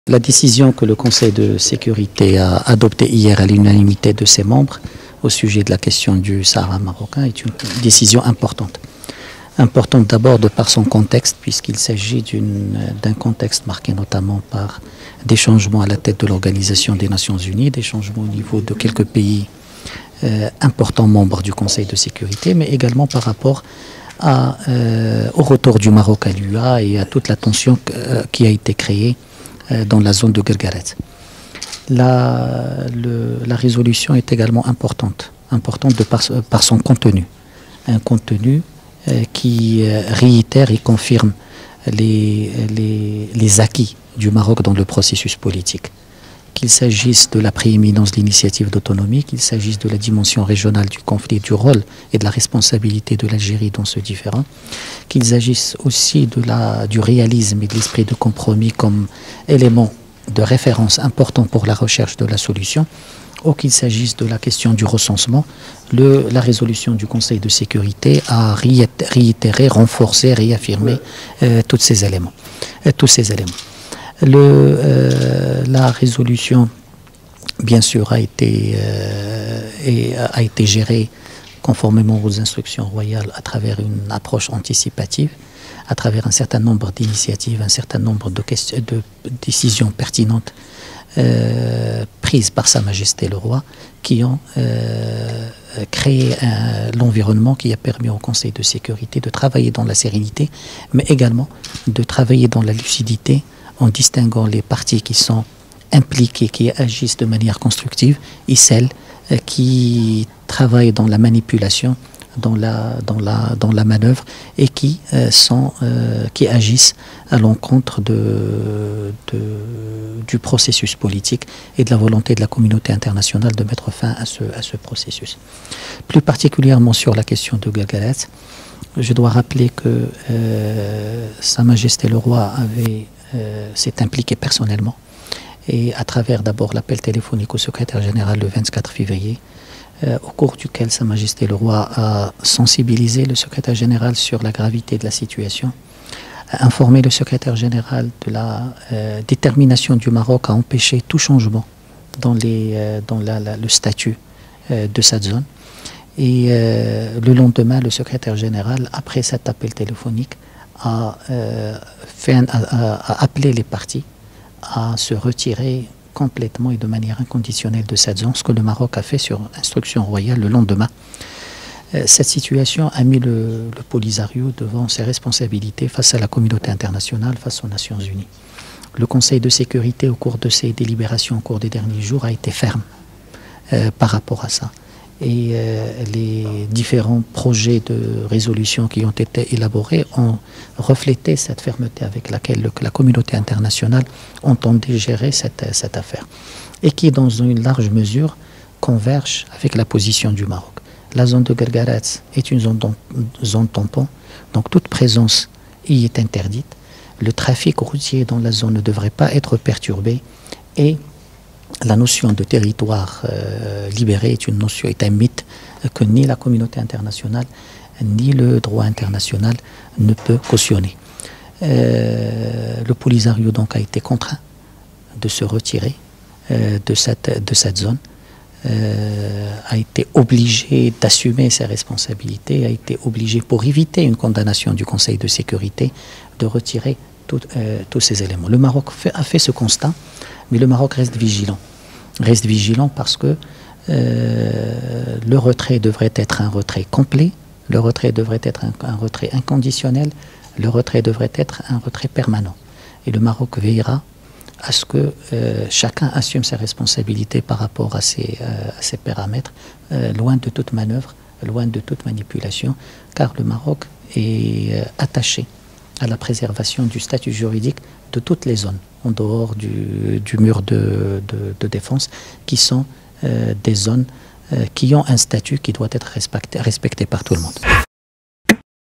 La décision que le Conseil de sécurité a adoptée hier à l'unanimité de ses membres au sujet de la question du Sahara marocain est une décision importante. Importante d'abord de par son contexte, puisqu'il s'agit d'un contexte marqué notamment par des changements à la tête de l'Organisation des Nations Unies, des changements au niveau de quelques pays importants membres du Conseil de sécurité, mais également par rapport au retour du Maroc à l'UA et à toute la tension qui a été créée dans la zone de Guerguerat. La résolution est également importante de par son contenu. Un contenu qui réitère et confirme les acquis du Maroc dans le processus politique. Qu'il s'agisse de la prééminence de l'initiative d'autonomie, qu'il s'agisse de la dimension régionale du conflit, du rôle et de la responsabilité de l'Algérie dans ce différend, qu'il s'agisse aussi du réalisme et de l'esprit de compromis comme élément de référence important pour la recherche de la solution, ou qu'il s'agisse de la question du recensement, la résolution du Conseil de sécurité a réitéré, renforcé, réaffirmé tous ces éléments. La résolution, bien sûr, a été gérée conformément aux instructions royales à travers une approche anticipative, à travers un certain nombre d'initiatives, un certain nombre de décisions pertinentes prises par Sa Majesté le Roi, qui ont créé l'environnement qui a permis au Conseil de sécurité de travailler dans la sérénité, mais également de travailler dans la lucidité, en distinguant les parties qui sont impliquées, qui agissent de manière constructive, et celles qui travaillent dans la manipulation, dans la manœuvre, et qui agissent à l'encontre du processus politique et de la volonté de la communauté internationale de mettre fin à ce processus. Plus particulièrement sur la question de Guerguerat, je dois rappeler que Sa Majesté le Roi s'est impliqué personnellement, et à travers d'abord l'appel téléphonique au secrétaire général le 24 février, au cours duquel Sa Majesté le Roi a sensibilisé le secrétaire général sur la gravité de la situation, a informé le secrétaire général de la détermination du Maroc à empêcher tout changement dans le statut de cette zone. Et le lendemain, le secrétaire général, après cet appel téléphonique, a appelé les parties à se retirer complètement et de manière inconditionnelle de cette zone, ce que le Maroc a fait sur instruction royale le lendemain. Cette situation a mis le Polisario devant ses responsabilités face à la communauté internationale, face aux Nations Unies. Le Conseil de sécurité, au cours de ses délibérations, au cours des derniers jours, a été ferme par rapport à ça. Et les différents projets de résolution qui ont été élaborés ont reflété cette fermeté avec laquelle la communauté internationale entendait gérer cette affaire, et qui, dans une large mesure, converge avec la position du Maroc. La zone de Guerguerat est une zone tampon, donc toute présence y est interdite. Le trafic routier dans la zone ne devrait pas être perturbé, et la notion de territoire libéré est un mythe que ni la communauté internationale ni le droit international ne peut cautionner. Le Polisario donc a été contraint de se retirer de cette zone, a été obligé d'assumer ses responsabilités, a été obligé, pour éviter une condamnation du Conseil de sécurité, de retirer tous ces éléments. Le Maroc a fait ce constat, mais le Maroc reste vigilant. Reste vigilant parce que le retrait devrait être un retrait complet, le retrait devrait être un retrait inconditionnel, le retrait devrait être un retrait permanent. Et le Maroc veillera à ce que chacun assume ses responsabilités par rapport à ces paramètres, loin de toute manœuvre, loin de toute manipulation, car le Maroc est attaché à la préservation du statut juridique de toutes les zones en dehors du mur de défense, qui sont des zones qui ont un statut qui doit être respecté par tout le monde.